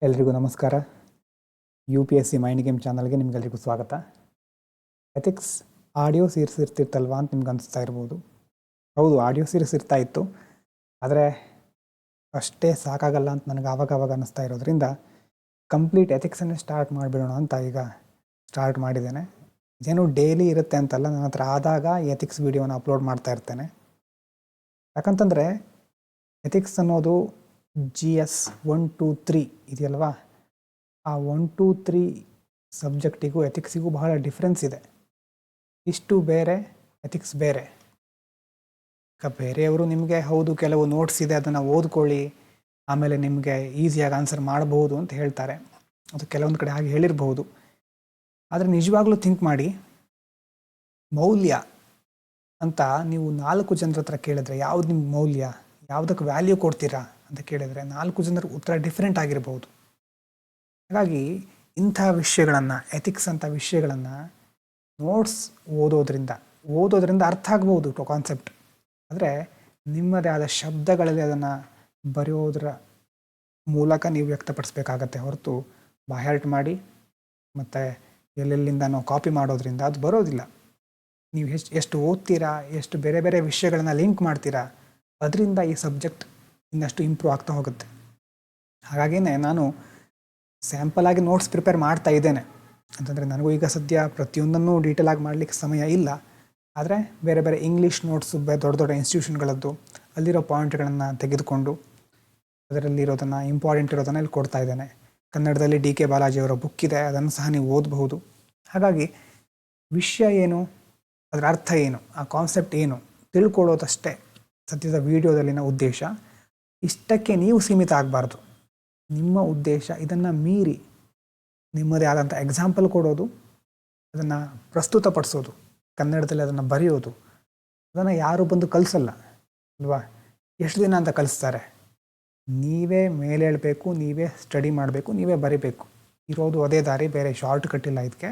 ಎಲ್ರಿಗೂ ನಮಸ್ಕಾರ. UPSC mind game ಚಾನಲ್ಗೆ ನಿಮಗೆಲ್ರಿಗೂ ಸ್ವಾಗತ. ಎಥಿಕ್ಸ್ ಆಡಿಯೋ ಸೀರೀಸ್ ಇರ್ತಿತ್ತಲ್ವಾ ಅಂತ ನಿಮ್ಗೆ ಅನಿಸ್ತಾ ಇರ್ಬೋದು. ಹೌದು, ಆಡಿಯೋ ಸೀರೀಸ್ ಇರ್ತಾ ಇತ್ತು, ಆದರೆ ಅಷ್ಟೇ ಸಾಕಾಗಲ್ಲ ಅಂತ ನನಗೆ ಆವಾಗ ಅನ್ನಿಸ್ತಾ ಇರೋದ್ರಿಂದ ಕಂಪ್ಲೀಟ್ ಎಥಿಕ್ಸನ್ನೇ ಸ್ಟಾರ್ಟ್ ಮಾಡಿಬಿಡೋಣ ಅಂತ ಈಗ ಸ್ಟಾರ್ಟ್ ಮಾಡಿದ್ದೇನೆ. ಇದೇನು ಡೈಲಿ ಇರುತ್ತೆ ಅಂತಲ್ಲ, ನನ್ನ ಹತ್ರ ಆದಾಗ ಎಥಿಕ್ಸ್ ವಿಡಿಯೋನ ಅಪ್ಲೋಡ್ ಮಾಡ್ತಾ ಇರ್ತೇನೆ. ಯಾಕಂತಂದರೆ ಎಥಿಕ್ಸ್ ಅನ್ನೋದು GS 1, 2, 3 ಇದೆಯಲ್ವಾ, ಆ 1, 2, 3 ಸಬ್ಜೆಕ್ಟಿಗೂ ಎಥಿಕ್ಸಿಗೂ ಬಹಳ ಡಿಫ್ರೆನ್ಸ್ ಇದೆ. ಇಷ್ಟು ಬೇರೆ, ಎಥಿಕ್ಸ್ ಬೇರೆ. ಈಗ ಬೇರೆಯವರು ನಿಮಗೆ ಹೌದು ಕೆಲವು ನೋಟ್ಸ್ ಇದೆ ಅದನ್ನು ಓದ್ಕೊಳ್ಳಿ, ಆಮೇಲೆ ನಿಮಗೆ ಈಸಿಯಾಗಿ ಆನ್ಸರ್ ಮಾಡಬಹುದು ಅಂತ ಹೇಳ್ತಾರೆ. ಅದು ಕೆಲವೊಂದು ಕಡೆ ಹಾಗೆ ಹೇಳಿರಬಹುದು. ಆದರೆ ನಿಜವಾಗ್ಲೂ ಥಿಂಕ್ ಮಾಡಿ, ಮೌಲ್ಯ ಅಂತ ನೀವು 4 ಜನರ ಹತ್ರ ಕೇಳಿದ್ರೆ ಯಾವ್ದು ನಿಮ್ಗೆ ಮೌಲ್ಯ, ಯಾವುದಕ್ಕೆ ವ್ಯಾಲ್ಯೂ ಕೊಡ್ತೀರಾ ಅಂತ ಕೇಳಿದರೆ 4 ಜನರ ಉತ್ತರ ಡಿಫ್ರೆಂಟ್ ಆಗಿರ್ಬೋದು. ಹಾಗಾಗಿ ಇಂಥ ವಿಷಯಗಳನ್ನು, ಎಥಿಕ್ಸ್ ಅಂತ ವಿಷಯಗಳನ್ನು ನೋಟ್ಸ್ ಓದೋದ್ರಿಂದ ಅರ್ಥ ಆಗ್ಬೋದು ಕಾನ್ಸೆಪ್ಟ್. ಆದರೆ ನಿಮ್ಮದೇ ಆದ ಶಬ್ದಗಳಲ್ಲಿ ಅದನ್ನು ಬರೆಯೋದ್ರ ಮೂಲಕ ನೀವು ವ್ಯಕ್ತಪಡಿಸ್ಬೇಕಾಗತ್ತೆ ಹೊರತು ಬಾಯ್ಹಾರ್ಟ್ ಮಾಡಿ ಮತ್ತು ಎಲ್ಲೆಲ್ಲಿಂದ ನಾವು ಕಾಪಿ ಮಾಡೋದ್ರಿಂದ ಅದು ಬರೋದಿಲ್ಲ. ನೀವು ಎಷ್ಟು ಓದ್ತೀರಾ, ಎಷ್ಟು ಬೇರೆ ಬೇರೆ ವಿಷಯಗಳನ್ನು ಲಿಂಕ್ ಮಾಡ್ತೀರಾ, ಅದರಿಂದ ಈ ಸಬ್ಜೆಕ್ಟ್ ಇನ್ನಷ್ಟು ಇಂಪ್ರೂವ್ ಆಗ್ತಾ ಹೋಗುತ್ತೆ. ಹಾಗಾಗಿಯೇ ನಾನು ಸ್ಯಾಂಪಲ್ ಆಗಿ ನೋಟ್ಸ್ ಪ್ರಿಪೇರ್ ಮಾಡ್ತಾ ಇದ್ದೇನೆ. ಅಂತಂದರೆ ನನಗೂ ಈಗ ಸದ್ಯ ಪ್ರತಿಯೊಂದನ್ನು ಡೀಟೇಲ್ ಆಗಿ ಮಾಡಲಿಕ್ಕೆ ಸಮಯ ಇಲ್ಲ. ಆದರೆ ಬೇರೆ ಬೇರೆ ಇಂಗ್ಲೀಷ್ ನೋಟ್ಸು ದೊಡ್ಡ ದೊಡ್ಡ ಇನ್ಸ್ಟಿಟ್ಯೂಷನ್ಗಳದ್ದು ಅಲ್ಲಿರೋ ಪಾಯಿಂಟ್ಗಳನ್ನು ತೆಗೆದುಕೊಂಡು ಅದರಲ್ಲಿರೋದನ್ನು ಇಂಪಾರ್ಟೆಂಟ್ ಇರೋದನ್ನು ಇಲ್ಲಿ ಕೊಡ್ತಾ ಇದ್ದೇನೆ. ಕನ್ನಡದಲ್ಲಿ DK ಬಾಲಾಜಿಯವರ ಬುಕ್ ಇದೆ, ಅದನ್ನು ಸಹ ನೀವು ಓದಬಹುದು. ಹಾಗಾಗಿ ವಿಷಯ ಏನು, ಅದರ ಅರ್ಥ ಏನು, ಆ ಕಾನ್ಸೆಪ್ಟ್ ಏನು ತಿಳ್ಕೊಳ್ಳೋದಷ್ಟೇ ಸದ್ಯದ ವಿಡಿಯೋದಲ್ಲಿನ ಉದ್ದೇಶ. ಇಷ್ಟಕ್ಕೆ ನೀವು ಸೀಮಿತ ಆಗಬಾರ್ದು. ನಿಮ್ಮ ಉದ್ದೇಶ ಇದನ್ನು ಮೀರಿ ನಿಮ್ಮದೇ ಆದಂಥ ಎಕ್ಸಾಂಪಲ್ ಕೊಡೋದು, ಅದನ್ನು ಪ್ರಸ್ತುತಪಡಿಸೋದು, ಕನ್ನಡದಲ್ಲಿ ಅದನ್ನು ಬರೆಯೋದು. ಅದನ್ನು ಯಾರು ಬಂದು ಕಲಿಸಲ್ಲ ಅಲ್ವಾ, ಎಷ್ಟು ದಿನ ಅಂತ ಕಲಿಸ್ತಾರೆ. ನೀವೇ ಮೇಲೇಳಬೇಕು, ನೀವೇ ಸ್ಟಡಿ ಮಾಡಬೇಕು, ನೀವೇ ಬರಿಬೇಕು. ಇರೋದು ಅದೇ ದಾರಿ, ಬೇರೆ ಶಾರ್ಟ್ ಕಟ್ ಇಲ್ಲ ಇದಕ್ಕೆ.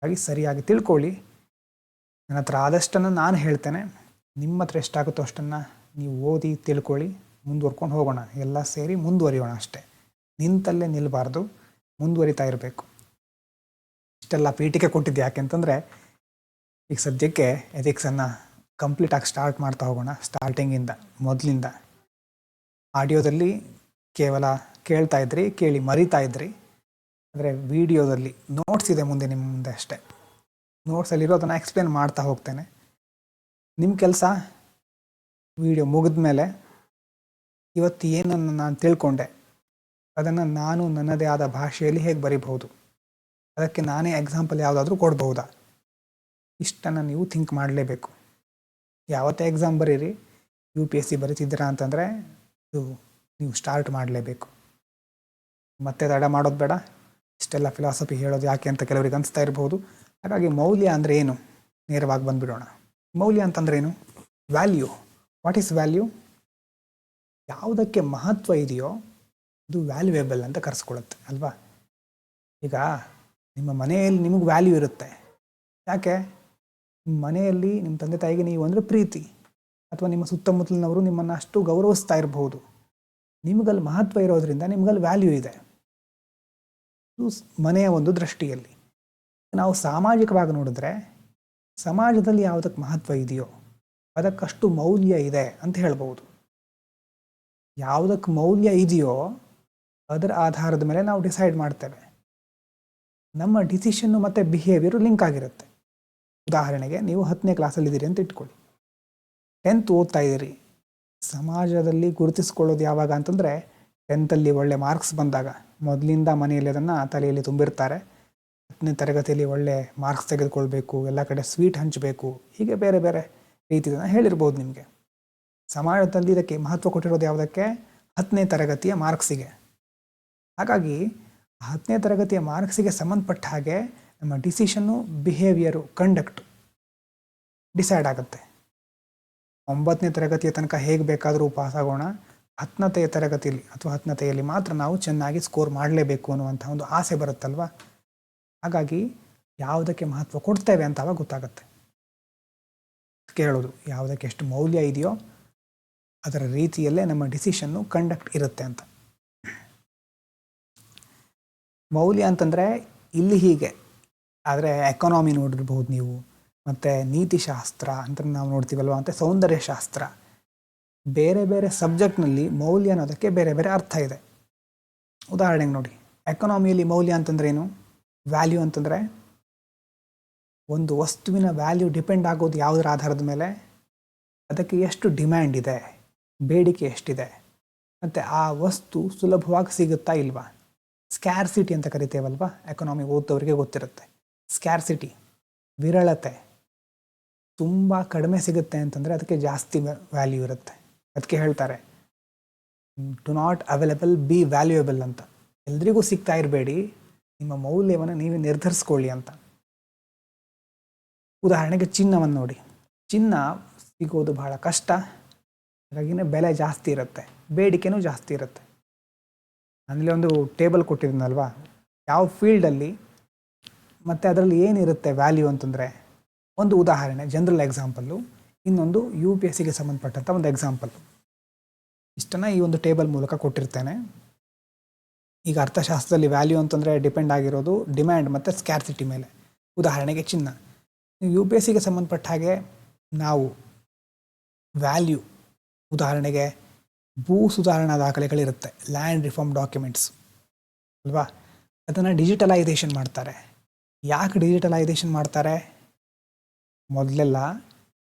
ಹಾಗೆ ಸರಿಯಾಗಿ ತಿಳ್ಕೊಳ್ಳಿ. ನನ್ನ ಹತ್ರ ಆದಷ್ಟನ್ನು ನಾನು ಹೇಳ್ತೇನೆ, ನಿಮ್ಮ ಹತ್ರ ಎಷ್ಟಾಗುತ್ತೋ ಅಷ್ಟನ್ನು ನೀವು ಓದಿ ತಿಳ್ಕೊಳ್ಳಿ, ಮುಂದುವರ್ಕೊಂಡು ಹೋಗೋಣ. ಎಲ್ಲ ಸೇರಿ ಮುಂದುವರಿಯೋಣ ಅಷ್ಟೇ. ನಿಂತಲ್ಲೇ ನಿಲ್ಲಬಾರ್ದು, ಮುಂದುವರಿತಾ ಇರಬೇಕು. ಇಷ್ಟೆಲ್ಲ ಪೀಠಿಕೆ ಕೊಟ್ಟಿದ್ದು ಯಾಕೆಂತಂದರೆ ಈಗ ಸದ್ಯಕ್ಕೆ ಎಥಿಕ್ಸನ್ನು ಕಂಪ್ಲೀಟಾಗಿ ಸ್ಟಾರ್ಟ್ ಮಾಡ್ತಾ ಹೋಗೋಣ. ಸ್ಟಾರ್ಟಿಂಗಿಂದ ಮೊದಲಿಂದ ಆಡಿಯೋದಲ್ಲಿ ಕೇವಲ ಕೇಳ್ತಾ ಇದ್ರಿ, ಕೇಳಿ ಮರಿತಾ ಇದ್ರಿ. ಆದರೆ ವಿಡಿಯೋದಲ್ಲಿ ನೋಟ್ಸ್ ಇದೆ ಮುಂದೆ ನಿಮ್ಮ ಮುಂದೆ ಅಷ್ಟೇ. ನೋಟ್ಸಲ್ಲಿರೋದನ್ನು ಎಕ್ಸ್ಪ್ಲೇನ್ ಮಾಡ್ತಾ ಹೋಗ್ತೇನೆ. ನಿಮ್ಮ ಕೆಲಸ ವಿಡಿಯೋ ಮುಗಿದ ಮೇಲೆ ಇವತ್ತು ಏನನ್ನು ನಾನು ತಿಳ್ಕೊಂಡೆ ಅದನ್ನು ನಾನು ನನ್ನದೇ ಆದ ಭಾಷೆಯಲ್ಲಿ ಹೇಗೆ ಬರಿಬಹುದು, ಅದಕ್ಕೆ ನಾನೇ ಎಕ್ಸಾಂಪಲ್ ಯಾವುದಾದ್ರೂ ಕೊಡ್ಬಹುದಾ, ಇಷ್ಟನ್ನು ನೀವು ಥಿಂಕ್ ಮಾಡಲೇಬೇಕು. ಯಾವತ್ತೇ ಎಕ್ಸಾಮ್ ಬರೀರಿ, UPSC ಬರೀತಿದ್ದೀರಾ ಅಂತಂದರೆ ನೀವು ಸ್ಟಾರ್ಟ್ ಮಾಡಲೇಬೇಕು. ಮತ್ತೆ ತಡ ಮಾಡೋದು ಬೇಡ. ಇಷ್ಟೆಲ್ಲ ಫಿಲಾಸಫಿ ಹೇಳೋದು ಯಾಕೆ ಅಂತ ಕೆಲವರಿಗೆ ಅನಿಸ್ತಾ ಇರ್ಬೋದು. ಹಾಗಾಗಿ ಮೌಲ್ಯ ಅಂದರೆ ಏನು, ನೇರವಾಗಿ ಬಂದುಬಿಡೋಣ. ಮೌಲ್ಯ ಅಂತಂದ್ರೆ ಏನು? ವ್ಯಾಲ್ಯೂ. What is value? ಯಾವುದಕ್ಕೆ ಮಹತ್ವ ಇದೆಯೋ ಅದು ವ್ಯಾಲ್ಯೂಯೇಬಲ್ ಅಂತ ಕರೆಸ್ಕೊಳ್ಳುತ್ತೆ ಅಲ್ವಾ. ಈಗ ನಿಮ್ಮ ಮನೆಯಲ್ಲಿ ನಿಮಗೆ ವ್ಯಾಲ್ಯೂ ಇರುತ್ತೆ. ಯಾಕೆ? ನಿಮ್ಮ ಮನೆಯಲ್ಲಿ ನಿಮ್ಮ ತಂದೆ ತಾಯಿಗೆ ನೀವು ಅಂದರೆ ಪ್ರೀತಿ, ಅಥವಾ ನಿಮ್ಮ ಸುತ್ತಮುತ್ತಲಿನವರು ನಿಮ್ಮನ್ನು ಅಷ್ಟು ಗೌರವಿಸ್ತಾ ಇರಬಹುದು. ನಿಮಗಲ್ಲಿ ಮಹತ್ವ ಇರೋದ್ರಿಂದ ನಿಮಗಲ್ಲಿ ವ್ಯಾಲ್ಯೂ ಇದೆ. ಇದು ಮನೆಯ ಒಂದು ದೃಷ್ಟಿಯಲ್ಲಿ. ನಾವು ಸಾಮಾಜಿಕವಾಗಿ ನೋಡಿದ್ರೆ ಸಮಾಜದಲ್ಲಿ ಯಾವುದಕ್ಕೆ ಮಹತ್ವ ಇದೆಯೋ ಅದಕ್ಕಷ್ಟು ಮೌಲ್ಯ ಇದೆ ಅಂತ ಹೇಳ್ಬೋದು. ಯಾವುದಕ್ಕೆ ಮೌಲ್ಯ ಇದೆಯೋ ಅದರ ಆಧಾರದ ಮೇಲೆ ನಾವು ಡಿಸೈಡ್ ಮಾಡ್ತೇವೆ. ನಮ್ಮ ಡಿಸಿಷನ್ನು ಮತ್ತು ಬಿಹೇವಿಯರು ಲಿಂಕ್ ಆಗಿರುತ್ತೆ. ಉದಾಹರಣೆಗೆ ನೀವು 10ನೇ ಕ್ಲಾಸಲ್ಲಿದ್ದೀರಿ ಅಂತ ಇಟ್ಕೊಳ್ಳಿ, 10th ಓದ್ತಾ ಇದ್ದೀರಿ. ಸಮಾಜದಲ್ಲಿ ಗುರುತಿಸ್ಕೊಳ್ಳೋದು ಯಾವಾಗ ಅಂತಂದರೆ 10th ಒಳ್ಳೆ ಮಾರ್ಕ್ಸ್ ಬಂದಾಗ. ಮೊದಲಿಂದ ಮನೆಯಲ್ಲಿ ಅದನ್ನು ತಲೆಯಲ್ಲಿ ತುಂಬಿರ್ತಾರೆ. 10ನೇ ತರಗತಿಯಲ್ಲಿ ಒಳ್ಳೆ ಮಾರ್ಕ್ಸ್ ತೆಗೆದುಕೊಳ್ಬೇಕು, ಎಲ್ಲ ಕಡೆ ಸ್ವೀಟ್ ಹಂಚಬೇಕು, ಹೀಗೆ ಬೇರೆ ಬೇರೆ ರೀತಿಯನ್ನು ಹೇಳಿರ್ಬೋದು ನಿಮಗೆ. ಸಮಾಜದಲ್ಲಿ ಇದಕ್ಕೆ ಮಹತ್ವ ಕೊಟ್ಟಿರೋದು ಯಾವುದಕ್ಕೆ? 10ನೇ ತರಗತಿಯ ಮಾರ್ಕ್ಸಿಗೆ. ಹಾಗಾಗಿ 10ನೇ ತರಗತಿಯ ಮಾರ್ಕ್ಸಿಗೆ ಸಂಬಂಧಪಟ್ಟ ಹಾಗೆ ನಮ್ಮ ಡಿಸಿಷನ್ನು, ಬಿಹೇವಿಯರು, ಕಂಡಕ್ಟು ಡಿಸೈಡ್ ಆಗುತ್ತೆ. 9ನೇ ತರಗತಿಯ ತನಕ ಹೇಗೆ ಬೇಕಾದರೂ ಪಾಸ್ ಆಗೋಣ, 10ನೇ ತರಗತಿಯಲ್ಲಿ ಅಥವಾ 10ನೇಯಲ್ಲಿ ಮಾತ್ರ ನಾವು ಚೆನ್ನಾಗಿ ಸ್ಕೋರ್ ಮಾಡಲೇಬೇಕು ಅನ್ನುವಂಥ ಒಂದು ಆಸೆ ಬರುತ್ತಲ್ವ. ಹಾಗಾಗಿ ಯಾವುದಕ್ಕೆ ಮಹತ್ವ ಕೊಡ್ತೇವೆ ಅಂತ ಅವಾಗ ಗೊತ್ತಾಗುತ್ತೆ. ಕೇಳೋದು ಯಾವುದಕ್ಕೆ ಎಷ್ಟು ಮೌಲ್ಯ ಇದೆಯೋ ಅದರ ರೀತಿಯಲ್ಲೇ ನಮ್ಮ ಡಿಸಿಷನ್ನು, ಕಂಡಕ್ಟ್ ಇರುತ್ತೆ ಅಂತ. ಮೌಲ್ಯ ಅಂತಂದರೆ ಇಲ್ಲಿ ಹೀಗೆ, ಆದರೆ ಎಕಾನಮಿ ನೋಡಿರ್ಬೋದು ನೀವು, ಮತ್ತು ನೀತಿಶಾಸ್ತ್ರ ಅಂತ ನಾವು ನೋಡ್ತೀವಲ್ವ, ಮತ್ತು ಸೌಂದರ್ಯಶಾಸ್ತ್ರ, ಬೇರೆ ಬೇರೆ ಸಬ್ಜೆಕ್ಟ್ನಲ್ಲಿ ಮೌಲ್ಯ ಅನ್ನೋದಕ್ಕೆ ಬೇರೆ ಬೇರೆ ಅರ್ಥ ಇದೆ. ಉದಾಹರಣೆಗೆ ನೋಡಿ, ಎಕಾನಮಿಯಲ್ಲಿ ಮೌಲ್ಯ ಅಂತಂದ್ರೆ ಏನು? ವ್ಯಾಲ್ಯೂ ಅಂತಂದರೆ ಒಂದು ವಸ್ತುವಿನ ವ್ಯಾಲ್ಯೂ ಡಿಪೆಂಡ್ ಆಗೋದು ಯಾವುದರ ಆಧಾರದ ಮೇಲೆ? ಅದಕ್ಕೆ ಎಷ್ಟು ಡಿಮ್ಯಾಂಡ್ ಇದೆ, ಬೇಡಿಕೆ ಎಷ್ಟಿದೆ, ಮತ್ತು ಆ ವಸ್ತು ಸುಲಭವಾಗಿ ಸಿಗುತ್ತಾ ಇಲ್ವಾ. ಸ್ಕ್ಯಾರ್ಸಿಟಿ ಅಂತ ಕರಿತೇವಲ್ವ, ಎಕಾನಮಿ ಓದೋರಿಗೆ ಗೊತ್ತಿರುತ್ತೆ. ಸ್ಕ್ಯಾರ್ಸಿಟಿ, ವಿರಳತೆ, ತುಂಬ ಕಡಿಮೆ ಸಿಗುತ್ತೆ ಅಂತಂದರೆ ಅದಕ್ಕೆ ಜಾಸ್ತಿ ವ್ಯಾಲ್ಯೂ ಇರುತ್ತೆ. ಅದಕ್ಕೆ ಹೇಳ್ತಾರೆ do not available B valuable ಅಂತ. ಎಲ್ರಿಗೂ ಸಿಗ್ತಾ ಇರಬೇಡಿ, ನಿಮ್ಮ ಮೌಲ್ಯವನ್ನು ನೀವೇ ನಿರ್ಧರಿಸ್ಕೊಳ್ಳಿ ಅಂತ. ಉದಾಹರಣೆಗೆ ಚಿನ್ನವನ್ನು ನೋಡಿ, ಚಿನ್ನ ಸಿಗೋದು ಬಹಳ ಕಷ್ಟ, ಹಾಗಾಗಿನೇ ಬೆಲೆ ಜಾಸ್ತಿ ಇರುತ್ತೆ, ಬೇಡಿಕೆನೂ ಜಾಸ್ತಿ ಇರುತ್ತೆ. ಅಲ್ಲಿ ಒಂದು ಟೇಬಲ್ ಕೊಟ್ಟಿದ್ದೀನಲ್ವಾ, ಯಾವ ಫೀಲ್ಡಲ್ಲಿ ಮತ್ತು ಅದರಲ್ಲಿ ಏನಿರುತ್ತೆ ವ್ಯಾಲ್ಯೂ ಅಂತಂದರೆ, ಒಂದು ಉದಾಹರಣೆ ಜನರಲ್ ಎಕ್ಸಾಂಪಲ್ಲು, ಇನ್ನೊಂದು UPSCಗೆ ಸಂಬಂಧಪಟ್ಟಂಥ ಒಂದು ಎಕ್ಸಾಂಪಲ್ಲು. ಇಷ್ಟನ್ನು ಈ ಒಂದು ಟೇಬಲ್ ಮೂಲಕ ಕೊಟ್ಟಿರ್ತೇನೆ. ಈಗ ಅರ್ಥಶಾಸ್ತ್ರದಲ್ಲಿ ವ್ಯಾಲ್ಯೂ ಅಂತಂದರೆ ಡಿಪೆಂಡ್ ಆಗಿರೋದು ಡಿಮ್ಯಾಂಡ್ ಮತ್ತು ಸ್ಕ್ಯಾರ್ಸಿಟಿ ಮೇಲೆ. ಉದಾಹರಣೆಗೆ ಚಿನ್ನ. UPSCಗೆ ಸಂಬಂಧಪಟ್ಟ ಹಾಗೆ ನಾವು ವ್ಯಾಲ್ಯೂ, ಉದಾಹರಣೆಗೆ ಭೂ ಸುಧಾರಣಾ ದಾಖಲೆಗಳಿರುತ್ತೆ, ಲ್ಯಾಂಡ್ ರಿಫಾರ್ಮ್ ಡಾಕ್ಯುಮೆಂಟ್ಸ್ ಅಲ್ವಾ, ಅದನ್ನು ಡಿಜಿಟಲೈಸೇಷನ್ ಮಾಡ್ತಾರೆ. ಯಾಕೆ ಡಿಜಿಟಲೈಸೇಷನ್ ಮಾಡ್ತಾರೆ? ಮೊದಲೆಲ್ಲ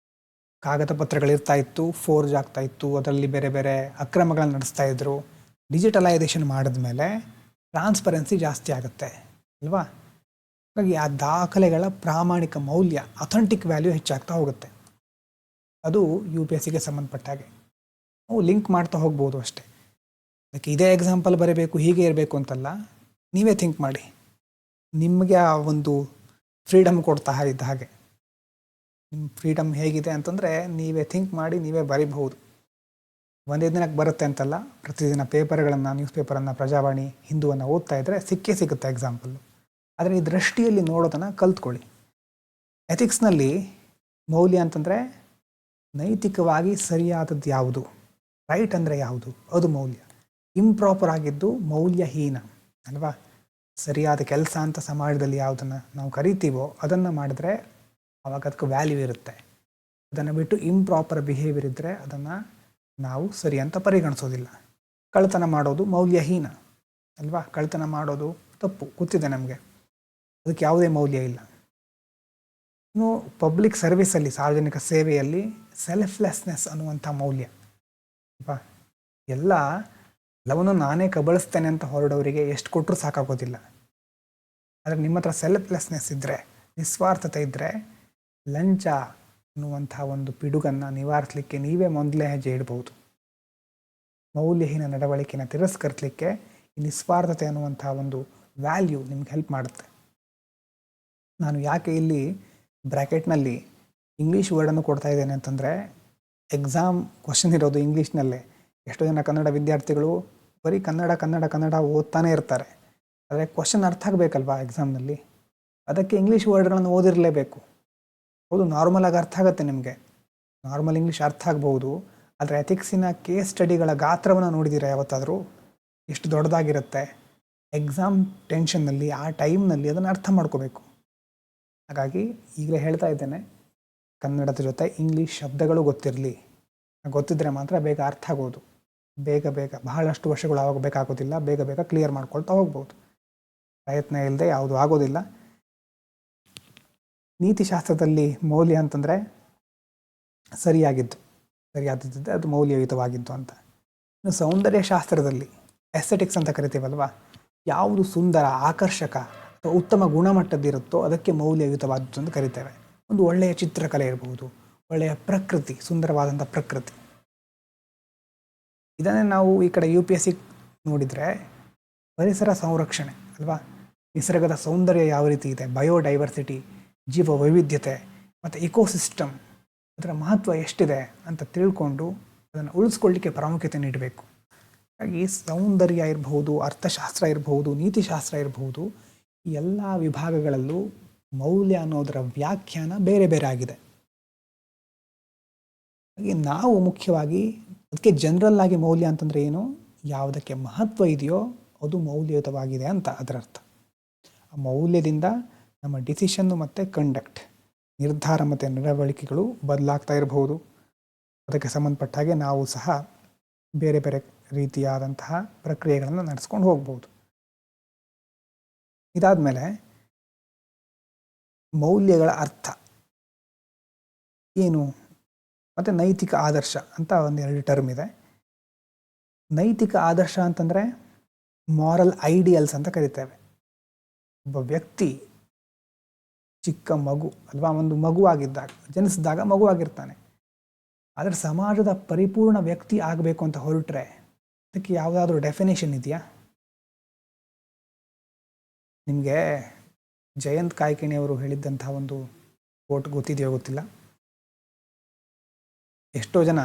ಕಾಗದ ಪತ್ರಗಳಿರ್ತಾ ಇತ್ತು, ಫೋರ್ಜ್ ಆಗ್ತಾ ಇತ್ತು, ಅದರಲ್ಲಿ ಬೇರೆ ಬೇರೆ ಅಕ್ರಮಗಳನ್ನು ನಡೆಸ್ತಾ ಇದ್ರು. ಡಿಜಿಟಲೈಸೇಷನ್ ಮಾಡಿದ್ಮೇಲೆ ಟ್ರಾನ್ಸ್ಪರೆನ್ಸಿ ಜಾಸ್ತಿ ಆಗುತ್ತೆ ಅಲ್ವಾ. ಹಾಗಾಗಿ ಆ ದಾಖಲೆಗಳ ಪ್ರಾಮಾಣಿಕ ಮೌಲ್ಯ, ಅಥೆಂಟಿಕ್ ವ್ಯಾಲ್ಯೂ ಹೆಚ್ಚಾಗ್ತಾ ಹೋಗುತ್ತೆ. ಅದು UPSCಗೆ ಸಂಬಂಧಪಟ್ಟ ಹಾಗೆ ನಾವು ಲಿಂಕ್ ಮಾಡ್ತಾ ಹೋಗ್ಬೋದು ಅಷ್ಟೇ. ಅದಕ್ಕೆ ಇದೇ ಎಕ್ಸಾಂಪಲ್ ಬರೀಬೇಕು, ಹೀಗೆ ಇರಬೇಕು ಅಂತಲ್ಲ, ನೀವೇ ಥಿಂಕ್ ಮಾಡಿ. ನಿಮಗೆ ಆ ಒಂದು ಫ್ರೀಡಮ್ ಕೊಡ್ತಾ ಇದ್ದ ಹಾಗೆ. ನಿಮ್ಮ ಫ್ರೀಡಮ್ ಹೇಗಿದೆ ಅಂತಂದರೆ ನೀವೇ ಥಿಂಕ್ ಮಾಡಿ ನೀವೇ ಬರೀಬಹುದು. ಒಂದೇ ದಿನಕ್ಕೆ ಬರುತ್ತೆ ಅಂತಲ್ಲ, ಪ್ರತಿದಿನ ಪೇಪರ್ಗಳನ್ನು, ನ್ಯೂಸ್ ಪೇಪರನ್ನು, ಪ್ರಜಾವಾಣಿ, ಹಿಂದೂವನ್ನು ಓದ್ತಾ ಇದ್ದರೆ ಸಿಕ್ಕೇ ಸಿಗುತ್ತೆ ಎಕ್ಸಾಂಪಲ್ಲು. ಆದರೆ ಈ ದೃಷ್ಟಿಯಲ್ಲಿ ನೋಡೋದನ್ನು ಕಲ್ತ್ಕೊಳ್ಳಿ. ಎಥಿಕ್ಸ್ನಲ್ಲಿ ಮೌಲ್ಯ ಅಂತಂದರೆ ನೈತಿಕವಾಗಿ ಸರಿಯಾದದ್ದು ಯಾವುದು, ರೈಟ್ ಅಂದರೆ ಯಾವುದು, ಅದು ಮೌಲ್ಯ. ಇಂಪ್ರಾಪರ್ ಆಗಿದ್ದು ಮೌಲ್ಯಹೀನ ಅಲ್ವಾ. ಸರಿಯಾದ ಕೆಲಸ ಅಂತ ಸಮಾಜದಲ್ಲಿ ಯಾವುದನ್ನು ನಾವು ಕರಿತೀವೋ ಅದನ್ನು ಮಾಡಿದ್ರೆ ಆವಾಗ ಅದಕ್ಕೆ ವ್ಯಾಲ್ಯೂ ಇರುತ್ತೆ. ಅದನ್ನು ಬಿಟ್ಟು ಇಂಪ್ರಾಪರ್ ಬಿಹೇವಿಯರ್ ಇದ್ದರೆ ಅದನ್ನು ನಾವು ಸರಿ ಅಂತ ಪರಿಗಣಿಸೋದಿಲ್ಲ. ಕಳ್ಳತನ ಮಾಡೋದು ಮೌಲ್ಯಹೀನ ಅಲ್ವಾ. ಕಳ್ಳತನ ಮಾಡೋದು ತಪ್ಪು, ಗೊತ್ತಿದೆ ನಮಗೆ, ಅದಕ್ಕೆ ಯಾವುದೇ ಮೌಲ್ಯ ಇಲ್ಲ. ಇನ್ನು ಪಬ್ಲಿಕ್ ಸರ್ವಿಸಲ್ಲಿ, ಸಾರ್ವಜನಿಕ ಸೇವೆಯಲ್ಲಿ ಸೆಲ್ಫ್ಲೆಸ್ನೆಸ್ ಅನ್ನುವಂಥ ಮೌಲ್ಯ ಅಲ್ವಾ. ಎಲ್ಲವನ್ನು ನಾನೇ ಕಬಳಿಸ್ತೇನೆ ಅಂತ ಹೊರಡೋರಿಗೆ ಎಷ್ಟು ಕೊಟ್ಟರೂ ಸಾಕಾಗೋದಿಲ್ಲ. ಆದರೆ ನಿಮ್ಮ ಹತ್ರ ಸೆಲ್ಫ್ಲೆಸ್ನೆಸ್ ಇದ್ದರೆ, ನಿಸ್ವಾರ್ಥತೆ ಇದ್ದರೆ, ಲಂಚ ಅನ್ನುವಂಥ ಒಂದು ಪಿಡುಗನ್ನು ನಿವಾರಿಸಲಿಕ್ಕೆ ನೀವೇ ಮೊದಲೇ ಹೆಜ್ಜೆ ಇಡ್ಬೋದು. ಮೌಲ್ಯಹೀನ ನಡವಳಿಕೆನ ತಿರಸ್ಕರಿಸಲಿಕ್ಕೆ ಈ ನಿಸ್ವಾರ್ಥತೆ ಅನ್ನುವಂಥ ಒಂದು ವ್ಯಾಲ್ಯೂ ನಿಮ್ಗೆ ಹೆಲ್ಪ್ ಮಾಡುತ್ತೆ. ನಾನು ಯಾಕೆ ಇಲ್ಲಿ ಬ್ರ್ಯಾಕೆಟ್ನಲ್ಲಿ ಇಂಗ್ಲೀಷ್ ವರ್ಡನ್ನು ಕೊಡ್ತಾ ಇದ್ದೇನೆ ಅಂತಂದರೆ, ಎಕ್ಸಾಮ್ ಕ್ವಶನ್ ಇರೋದು ಇಂಗ್ಲೀಷ್ನಲ್ಲೇ. ಎಷ್ಟೋ ಜನ ಕನ್ನಡ ವಿದ್ಯಾರ್ಥಿಗಳು ಬರೀ ಕನ್ನಡ ಓದ್ತಾನೆ ಇರ್ತಾರೆ. ಆದರೆ ಕ್ವಶನ್ ಅರ್ಥ ಆಗಬೇಕಲ್ವಾ ಎಕ್ಸಾಮ್ನಲ್ಲಿ, ಅದಕ್ಕೆ ಇಂಗ್ಲೀಷ್ ವರ್ಡ್ಗಳನ್ನು ಓದಿರಲೇಬೇಕು. ಹೌದು, ನಾರ್ಮಲಾಗಿ ಅರ್ಥ ಆಗುತ್ತೆ ನಿಮಗೆ, ನಾರ್ಮಲ್ ಇಂಗ್ಲೀಷ್ ಅರ್ಥ ಆಗ್ಬೋದು. ಆದರೆ ಎಥಿಕ್ಸಿನ ಕೇಸ್ ಸ್ಟಡಿಗಳ ಗಾತ್ರವನ್ನು ನೋಡಿದ್ದೀರಾ ಯಾವತ್ತಾದರೂ? ಎಷ್ಟು ದೊಡ್ಡದಾಗಿರುತ್ತೆ. ಎಕ್ಸಾಮ್ ಟೆನ್ಷನ್ನಲ್ಲಿ, ಆ ಟೈಮ್ನಲ್ಲಿ ಅದನ್ನು ಅರ್ಥ ಮಾಡ್ಕೋಬೇಕು. ಹಾಗಾಗಿ ಈಗಲೇ ಹೇಳ್ತಾ ಇದ್ದೇನೆ, ಕನ್ನಡದ ಜೊತೆ ಇಂಗ್ಲೀಷ್ ಶಬ್ದಗಳು ಗೊತ್ತಿರಲಿ. ಗೊತ್ತಿದ್ದರೆ ಮಾತ್ರ ಬೇಗ ಅರ್ಥ ಆಗೋದು. ಬೇಗ ಬಹಳಷ್ಟು ವರ್ಷಗಳು ಆವಾಗ ಬೇಕಾಗೋದಿಲ್ಲ, ಬೇಗ ಕ್ಲಿಯರ್ ಮಾಡ್ಕೊಳ್ತಾ ಹೋಗ್ಬೋದು. ಪ್ರಯತ್ನ ಇಲ್ಲದೆ ಯಾವುದು ಆಗೋದಿಲ್ಲ. ನೀತಿಶಾಸ್ತ್ರದಲ್ಲಿ ಮೌಲ್ಯ ಅಂತಂದರೆ ಸರಿಯಾದದ್ದಿದೆ, ಅದು ಮೌಲ್ಯಯುತವಾಗಿದ್ದು ಅಂತ. ಇನ್ನು ಸೌಂದರ್ಯಶಾಸ್ತ್ರದಲ್ಲಿ ಎಸ್ಥೆಟಿಕ್ಸ್ ಅಂತ ಕರಿತೀವಲ್ವ, ಯಾವುದು ಸುಂದರ, ಆಕರ್ಷಕ ಅಥವಾ ಉತ್ತಮ ಗುಣಮಟ್ಟದ್ದಿರುತ್ತೋ ಅದಕ್ಕೆ ಮೌಲ್ಯಯುತವಾದದ್ದು ಅಂತ ಕರಿತೇವೆ. ಒಂದು ಒಳ್ಳೆಯ ಚಿತ್ರಕಲೆ ಇರಬಹುದು, ಒಳ್ಳೆಯ ಪ್ರಕೃತಿ, ಸುಂದರವಾದಂಥ ಪ್ರಕೃತಿ. ಇದನ್ನೇ ನಾವು ಈ ಕಡೆ UPSC ನೋಡಿದರೆ ಪರಿಸರ ಸಂರಕ್ಷಣೆ ಅಲ್ವಾ. ನಿಸರ್ಗದ ಸೌಂದರ್ಯ ಯಾವ ರೀತಿ ಇದೆ, ಬಯೋಡೈವರ್ಸಿಟಿ, ಜೀವ ವೈವಿಧ್ಯತೆ ಮತ್ತು ಇಕೋಸಿಸ್ಟಮ್, ಅದರ ಮಹತ್ವ ಎಷ್ಟಿದೆ ಅಂತ ತಿಳ್ಕೊಂಡು ಅದನ್ನು ಉಳಿಸ್ಕೊಳ್ಳಿಕ್ಕೆ ಪ್ರಾಮುಖ್ಯತೆ ನೀಡಬೇಕು. ಹಾಗಾಗಿ ಸೌಂದರ್ಯ ಇರಬಹುದು, ಅರ್ಥಶಾಸ್ತ್ರ ಇರಬಹುದು, ನೀತಿಶಾಸ್ತ್ರ ಇರಬಹುದು, ಈ ಎಲ್ಲ ವಿಭಾಗಗಳಲ್ಲೂ ಮೌಲ್ಯ ಅನ್ನೋದರ ವ್ಯಾಖ್ಯಾನ ಬೇರೆ ಬೇರೆ ಆಗಿದೆ. ಹಾಗೆ ನಾವು ಮುಖ್ಯವಾಗಿ ಅದಕ್ಕೆ ಜನರಲ್ ಆಗಿ ಮೌಲ್ಯ ಅಂತಂದರೆ ಏನು, ಯಾವುದಕ್ಕೆ ಮಹತ್ವ ಇದೆಯೋ ಅದು ಮೌಲ್ಯಯುತವಾಗಿದೆ ಅಂತ ಅದರ ಅರ್ಥ. ಮೌಲ್ಯದಿಂದ ನಮ್ಮ ಡಿಸಿಷನ್ನು ಮತ್ತು ಕಂಡಕ್ಟ್, ನಿರ್ಧಾರ ಮತ್ತು ನಡವಳಿಕೆಗಳು ಬದಲಾಗ್ತಾ ಇರಬಹುದು. ಅದಕ್ಕೆ ಸಂಬಂಧಪಟ್ಟ ಹಾಗೆ ನಾವು ಸಹ ಬೇರೆ ಬೇರೆ ರೀತಿಯಾದಂತಹ ಪ್ರಕ್ರಿಯೆಗಳನ್ನು ನಡೆಸ್ಕೊಂಡು ಹೋಗ್ಬೋದು. ಇದಾದಮೇಲೆ ಮೌಲ್ಯಗಳ ಅರ್ಥ ಏನು ಮತ್ತು ನೈತಿಕ ಆದರ್ಶ ಅಂತ ಒಂದೆರಡು ಟರ್ಮ್ ಇದೆ. ನೈತಿಕ ಆದರ್ಶ ಅಂತಂದರೆ ಮಾರಲ್ ಐಡಿಯಲ್ಸ್ ಅಂತ ಕರಿತೇವೆ. ಒಬ್ಬ ವ್ಯಕ್ತಿ ಚಿಕ್ಕ ಮಗು ಅಲ್ವಾ, ಒಂದು ಮಗುವಾಗಿದ್ದಾಗ, ಜನಿಸಿದಾಗ ಮಗುವಾಗಿರ್ತಾನೆ. ಆದರೆ ಸಮಾಜದ ಪರಿಪೂರ್ಣ ವ್ಯಕ್ತಿ ಆಗಬೇಕು ಅಂತ ಹೊರಟ್ರೆ ಅದಕ್ಕೆ ಯಾವುದಾದ್ರೂ ಡೆಫಿನೇಷನ್ ಇದೆಯಾ? ನಿಮಗೆ ಜಯಂತ್ ಕಾಯ್ಕಿಣಿಯವರು ಹೇಳಿದ್ದಂತಹ ಒಂದು ಕೋಟ್ ಗೊತ್ತಿದೆಯೋ ಗೊತ್ತಿಲ್ಲ. ಎಷ್ಟೋ ಜನ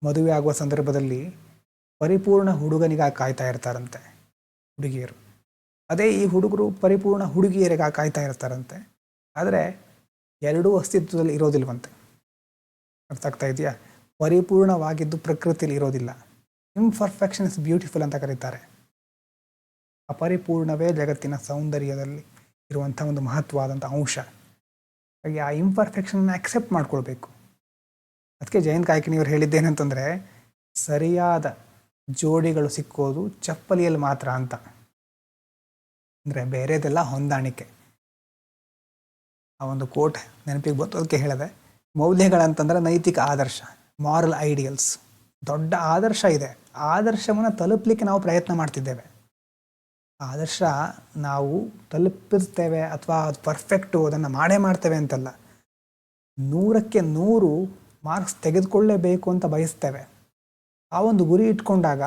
ಮದುವೆ ಆಗುವ ಸಂದರ್ಭದಲ್ಲಿ ಪರಿಪೂರ್ಣ ಹುಡುಗನಿಗಾಗಿ ಕಾಯ್ತಾ ಇರ್ತಾರಂತೆ ಹುಡುಗಿಯರು. ಅದೇ ಈ ಹುಡುಗರು ಪರಿಪೂರ್ಣ ಹುಡುಗಿಯರಿಗಾಗಿ ಕಾಯ್ತಾ ಇರ್ತಾರಂತೆ. ಆದರೆ ಎರಡೂ ಅಸ್ತಿತ್ವದಲ್ಲಿ ಇರೋದಿಲ್ವಂತೆ. ಅರ್ಥ ಆಗ್ತಾ ಇದೆಯಾ? ಪರಿಪೂರ್ಣವಾಗಿದ್ದು ಪ್ರಕೃತಿಯಲ್ಲಿ ಇರೋದಿಲ್ಲ. ಇಂಪರ್ಫೆಕ್ಷನ್ ಇಸ್ ಬ್ಯೂಟಿಫುಲ್ ಅಂತ ಕರೀತಾರೆ. ಅಪರಿಪೂರ್ಣವೇ ಜಗತ್ತಿನ ಸೌಂದರ್ಯದಲ್ಲಿ ಇರುವಂಥ ಒಂದು ಮಹತ್ವವಾದಂಥ ಅಂಶ. ಹಾಗೆ ಆ ಇಂಪರ್ಫೆಕ್ಷನ್ನ ಆಕ್ಸೆಪ್ಟ್ ಮಾಡ್ಕೊಳ್ಬೇಕು. ಅದಕ್ಕೆ ಜಯಂತ್ ಕಾಯ್ಕಿಣಿಯವರು ಹೇಳಿದ್ದೇನಂತಂದರೆ, ಸರಿಯಾದ ಜೋಡಿಗಳು ಸಿಕ್ಕೋದು ಚಪ್ಪಲಿಯಲ್ಲಿ ಮಾತ್ರ ಅಂತ. ಅಂದರೆ ಬೇರೆದೆಲ್ಲ ಹೊಂದಾಣಿಕೆ. ಆ ಒಂದು ಕೋಟ್ ನೆನಪಿಗೆ ಬಂತು, ಅದಕ್ಕೆ ಹೇಳಿದೆ. ಮೌಲ್ಯಗಳಂತಂದರೆ ನೈತಿಕ ಆದರ್ಶ, ಮಾರಲ್ ಐಡಿಯಲ್ಸ್. ದೊಡ್ಡ ಆದರ್ಶ ಇದೆ. ಆದರ್ಶವನ್ನು ತಲುಪಲಿಕ್ಕೆ ನಾವು ಪ್ರಯತ್ನ ಮಾಡ್ತಿದ್ದೇವೆ. ಆದರ್ಶ ನಾವು ತಲುಪಿರ್ತೇವೆ ಅಥವಾ ಅದು ಪರ್ಫೆಕ್ಟು, ಅದನ್ನು ಮಾಡೇ ಮಾಡ್ತೇವೆ ಅಂತಲ್ಲ. 100ಕ್ಕೆ 100 ಮಾರ್ಕ್ಸ್ ತೆಗೆದುಕೊಳ್ಳೇಬೇಕು ಅಂತ ಬಯಸ್ತೇವೆ. ಆ ಒಂದು ಗುರಿ ಇಟ್ಕೊಂಡಾಗ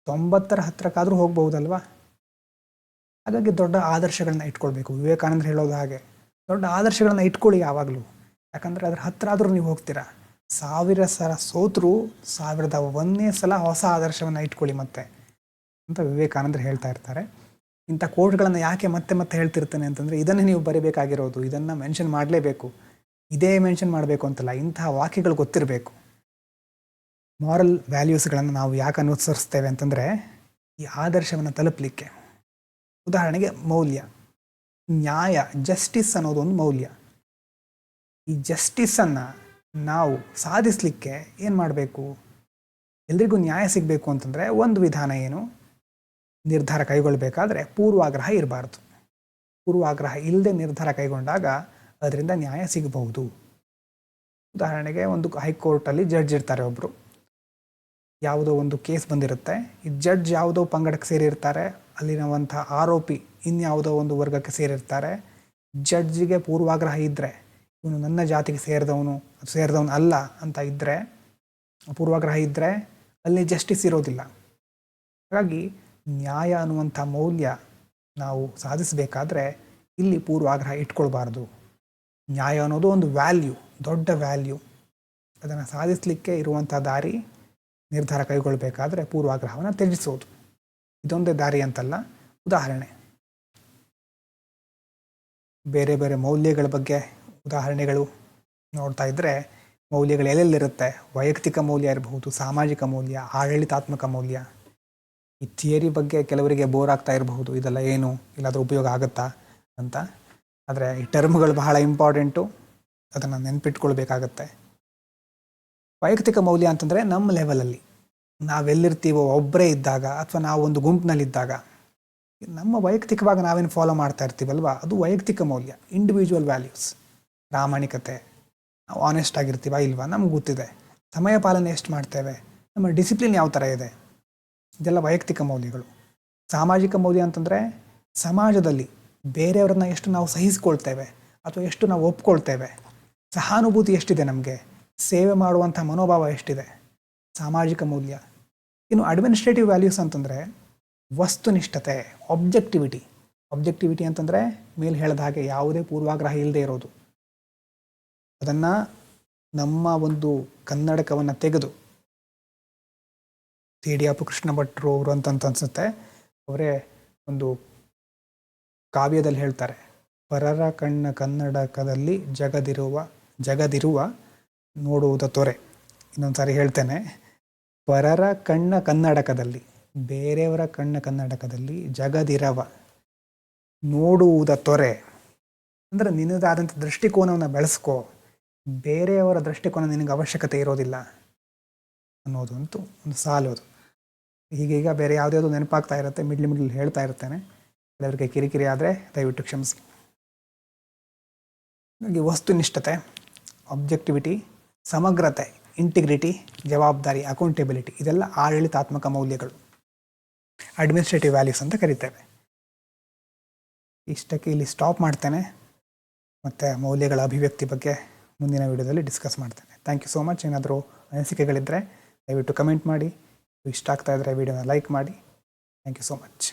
90ರ ಹತ್ತಿರಕ್ಕಾದರೂ ಹೋಗ್ಬಹುದಲ್ವಾ? ಹಾಗಾಗಿ ದೊಡ್ಡ ಆದರ್ಶಗಳನ್ನ ಇಟ್ಕೊಳ್ಬೇಕು. ವಿವೇಕಾನಂದರು ಹೇಳೋದು ಹಾಗೆ, ದೊಡ್ಡ ಆದರ್ಶಗಳನ್ನ ಇಟ್ಕೊಳ್ಳಿ ಯಾವಾಗಲೂ. ಯಾಕಂದರೆ ಅದ್ರ ಹತ್ತಿರ ಆದರೂ ನೀವು ಹೋಗ್ತೀರಾ. 1000 ಸಲ ಸೋತರೂ 1001ನೇ ಸಲ ಹೊಸ ಆದರ್ಶವನ್ನು ಇಟ್ಕೊಳ್ಳಿ ಮತ್ತೆ ಅಂತ ವಿವೇಕಾನಂದರು ಹೇಳ್ತಾ ಇರ್ತಾರೆ. ಇಂಥ ಕೋಟ್ಗಳನ್ನು ಯಾಕೆ ಮತ್ತೆ ಮತ್ತೆ ಹೇಳ್ತಿರ್ತೇನೆ ಅಂತಂದರೆ, ಇದನ್ನೇ ನೀವು ಬರೀಬೇಕಾಗಿರೋದು. ಇದನ್ನು ಮೆನ್ಷನ್ ಮಾಡಲೇಬೇಕು. ಇದೇ ಮೆನ್ಷನ್ ಮಾಡಬೇಕು ಅಂತಲ್ಲ, ಇಂತಹ ವಾಕ್ಯಗಳು ಗೊತ್ತಿರಬೇಕು. ಮಾರಲ್ ವ್ಯಾಲ್ಯೂಸ್ಗಳನ್ನು ನಾವು ಯಾಕೆ ಅನುಸರಿಸ್ತೇವೆ ಅಂತಂದರೆ, ಈ ಆದರ್ಶವನ್ನು ತಲುಪಲಿಕ್ಕೆ. ಉದಾಹರಣೆಗೆ ಮೌಲ್ಯ, ನ್ಯಾಯ, ಜಸ್ಟಿಸ್ ಅನ್ನೋದು ಒಂದು ಮೌಲ್ಯ. ಈ ಜಸ್ಟಿಸನ್ನು ನಾವು ಸಾಧಿಸಲಿಕ್ಕೆ ಏನು ಮಾಡಬೇಕು? ಎಲ್ರಿಗೂ ನ್ಯಾಯ ಸಿಗಬೇಕು ಅಂತಂದರೆ ಒಂದು ವಿಧಾನ ಏನು? ನಿರ್ಧಾರ ಕೈಗೊಳ್ಳಬೇಕಾದ್ರೆ ಪೂರ್ವಾಗ್ರಹ ಇರಬಾರ್ದು. ಪೂರ್ವಾಗ್ರಹ ಇಲ್ಲದೆ ನಿರ್ಧಾರ ಕೈಗೊಂಡಾಗ ಅದರಿಂದ ನ್ಯಾಯ ಸಿಗಬಹುದು. ಉದಾಹರಣೆಗೆ ಒಂದು ಹೈಕೋರ್ಟಲ್ಲಿ ಜಡ್ಜ್ ಇರ್ತಾರೆ ಒಬ್ಬರು. ಯಾವುದೋ ಒಂದು ಕೇಸ್ ಬಂದಿರುತ್ತೆ. ಈ ಜಡ್ಜ್ ಯಾವುದೋ ಪಂಗಡಕ್ಕೆ ಸೇರಿರ್ತಾರೆ. ಅಲ್ಲಿರುವಂಥ ಆರೋಪಿ ಇನ್ಯಾವುದೋ ಒಂದು ವರ್ಗಕ್ಕೆ ಸೇರಿರ್ತಾರೆ. ಜಡ್ಜಿಗೆ ಪೂರ್ವಾಗ್ರಹ ಇದ್ದರೆ, ಇವನು ನನ್ನ ಜಾತಿಗೆ ಸೇರಿದವನು ಅಲ್ಲ ಅಂತ ಇದ್ದರೆ, ಪೂರ್ವಾಗ್ರಹ ಇದ್ದರೆ ಅಲ್ಲಿ ಜಸ್ಟಿಸ್ ಇರೋದಿಲ್ಲ. ಹಾಗಾಗಿ ನ್ಯಾಯ ಅನ್ನುವಂಥ ಮೌಲ್ಯ ನಾವು ಸಾಧಿಸಬೇಕಾದ್ರೆ ಇಲ್ಲಿ ಪೂರ್ವಾಗ್ರಹ ಇಟ್ಕೊಳ್ಬಾರ್ದು. ನ್ಯಾಯ ಅನ್ನೋದು ಒಂದು ವ್ಯಾಲ್ಯೂ, ದೊಡ್ಡ ವ್ಯಾಲ್ಯೂ. ಅದನ್ನು ಸಾಧಿಸಲಿಕ್ಕೆ ಇರುವಂಥ ದಾರಿ, ನಿರ್ಧಾರ ಕೈಗೊಳ್ಳಬೇಕಾದ್ರೆ ಪೂರ್ವಾಗ್ರಹವನ್ನು ತ್ಯಜಿಸೋದು. ಇದೊಂದೇ ದಾರಿ ಅಂತಲ್ಲ. ಉದಾಹರಣೆ, ಬೇರೆ ಬೇರೆ ಮೌಲ್ಯಗಳ ಬಗ್ಗೆ ಉದಾಹರಣೆಗಳು ನೋಡ್ತಾ ಇದ್ದರೆ, ಮೌಲ್ಯಗಳು ಎಲ್ಲೆಲ್ಲಿರುತ್ತೆ? ವೈಯಕ್ತಿಕ ಮೌಲ್ಯ ಇರಬಹುದು, ಸಾಮಾಜಿಕ ಮೌಲ್ಯ, ಆಡಳಿತಾತ್ಮಕ ಮೌಲ್ಯ. ಈ ಥಿಯರಿ ಬಗ್ಗೆ ಕೆಲವರಿಗೆ ಬೋರ್ ಆಗ್ತಾ ಇರಬಹುದು, ಇದೆಲ್ಲ ಏನು, ಇಲ್ಲಾದರೂ ಉಪಯೋಗ ಆಗುತ್ತಾ ಅಂತ. ಆದರೆ ಈ ಟರ್ಮ್ಗಳು ಬಹಳ ಇಂಪಾರ್ಟೆಂಟು, ಅದನ್ನು ನೆನ್ಪಿಟ್ಕೊಳ್ಬೇಕಾಗತ್ತೆ. ವೈಯಕ್ತಿಕ ಮೌಲ್ಯ ಅಂತಂದರೆ ನಮ್ಮ ಲೆವೆಲಲ್ಲಿ ನಾವೆಲ್ಲಿರ್ತೀವೋ, ಒಬ್ಬರೇ ಇದ್ದಾಗ ಅಥವಾ ನಾವು ಒಂದು ಗುಂಪಿನಲ್ಲಿದ್ದಾಗ ನಮ್ಮ ವೈಯಕ್ತಿಕವಾಗಿ ನಾವೇನು ಫಾಲೋ ಮಾಡ್ತಾ ಇರ್ತೀವಲ್ವ, ಅದು ವೈಯಕ್ತಿಕ ಮೌಲ್ಯ, ಇಂಡಿವಿಜುವಲ್ ವ್ಯಾಲ್ಯೂಸ್. ಪ್ರಾಮಾಣಿಕತೆ, ನಾವು ಆನೆಸ್ಟ್ ಆಗಿರ್ತೀವ ಇಲ್ವಾ ನಮ್ಗೆ ಗೊತ್ತಿದೆ. ಸಮಯ ಪಾಲನೆ ಎಷ್ಟು ಮಾಡ್ತೇವೆ, ನಮ್ಮ ಡಿಸಿಪ್ಲಿನ್ ಯಾವ ಥರ ಇದೆ, ಇದೆಲ್ಲ ವೈಯಕ್ತಿಕ ಮೌಲ್ಯಗಳು. ಸಾಮಾಜಿಕ ಮೌಲ್ಯ ಅಂತಂದರೆ ಸಮಾಜದಲ್ಲಿ ಬೇರೆಯವ್ರನ್ನ ಎಷ್ಟು ನಾವು ಸಹಿಸ್ಕೊಳ್ತೇವೆ ಅಥವಾ ಎಷ್ಟು ನಾವು ಒಪ್ಕೊಳ್ತೇವೆ, ಸಹಾನುಭೂತಿ ಎಷ್ಟಿದೆ, ನಮಗೆ ಸೇವೆ ಮಾಡುವಂಥ ಮನೋಭಾವ ಎಷ್ಟಿದೆ, ಸಾಮಾಜಿಕ ಮೌಲ್ಯ. ಇನ್ನು ಅಡ್ಮಿನಿಸ್ಟ್ರೇಟಿವ್ ವ್ಯಾಲ್ಯೂಸ್ ಅಂತಂದರೆ ವಸ್ತುನಿಷ್ಠತೆ, ಆಬ್ಜೆಕ್ಟಿವಿಟಿ ಅಂತಂದರೆ ಮೇಲೆ ಹೇಳಿದ ಹಾಗೆ ಯಾವುದೇ ಪೂರ್ವಾಗ್ರಹ ಇಲ್ಲದೆ ಇರೋದು. ಅದನ್ನು ನಮ್ಮ ಒಂದು ಕನ್ನಡಕವನ್ನು ತೆಗೆದು ಸಿ.ಡಿ. ಕೃಷ್ಣ ಭಟ್ರು ಅವರು ಅಂತ ಅನ್ಸುತ್ತೆ, ಅವರೇ ಒಂದು ಕಾವ್ಯದಲ್ಲಿ ಹೇಳ್ತಾರೆ, ಪರರ ಕಣ್ಣ ಕನ್ನಡಕದಲ್ಲಿ ಜಗದಿರುವ ನೋಡುವುದ ತೊರೆ. ಇನ್ನೊಂದು ಸಾರಿ ಹೇಳ್ತೇನೆ, ಪರರ ಕಣ್ಣ ಕನ್ನಡಕದಲ್ಲಿ, ಬೇರೆಯವರ ಕಣ್ಣ ಕನ್ನಡಕದಲ್ಲಿ ನೋಡುವುದ ತೊರೆ ಅಂದರೆ ನಿನ್ನದಾದಂಥ ದೃಷ್ಟಿಕೋನವನ್ನು ಬೆಳೆಸ್ಕೋ, ಬೇರೆಯವರ ದೃಷ್ಟಿಕೋನ ನಿನಗೆ ಅವಶ್ಯಕತೆ ಇರೋದಿಲ್ಲ ಅನ್ನೋದು ಅಂತೂ ಒಂದು ಸಾಲು ಅದು. ಹೀಗೀಗ ಬೇರೆ ಯಾವುದ್ಯಾವುದು ನೆನಪಾಗ್ತಾ ಇರುತ್ತೆ, ಮಿಡ್ಲ್ ಹೇಳ್ತಾ ಇರ್ತೇನೆ. ಕೆಲವರಿಗೆ ಕಿರಿಕಿರಿ ಆದರೆ ದಯವಿಟ್ಟು ಕ್ಷಮಿಸಿ. ಹಾಗೆ ವಸ್ತುನಿಷ್ಠತೆ, ಆಬ್ಜೆಕ್ಟಿವಿಟಿ, ಸಮಗ್ರತೆ, ಇಂಟಿಗ್ರಿಟಿ, ಜವಾಬ್ದಾರಿ, ಅಕೌಂಟೆಬಿಲಿಟಿ ಇದೆಲ್ಲ ಆಡಳಿತಾತ್ಮಕ ಮೌಲ್ಯಗಳು, ಅಡ್ಮಿನಿಸ್ಟ್ರೇಟಿವ್ ವ್ಯಾಲ್ಯೂಸ್ ಅಂತ ಕರಿತೇವೆ. ಇಷ್ಟಕ್ಕೆ ಇಲ್ಲಿ ಸ್ಟಾಪ್ ಮಾಡ್ತೇನೆ. ಮತ್ತು ಮೌಲ್ಯಗಳ ಅಭಿವ್ಯಕ್ತಿ ಬಗ್ಗೆ ಮುಂದಿನ ವಿಡಿಯೋದಲ್ಲಿ ಡಿಸ್ಕಸ್ ಮಾಡ್ತೇನೆ. Thank you so much. ಏನಾದರೂ ಅನಿಸಿಕೆಗಳಿದ್ದರೆ ದಯವಿಟ್ಟು ಕಮೆಂಟ್ ಮಾಡಿ. ಇಷ್ಟ ಆಗ್ತಾ ಇದ್ದರೆ ವಿಡಿಯೋನ ಲೈಕ್ ಮಾಡಿ. Thank you so much.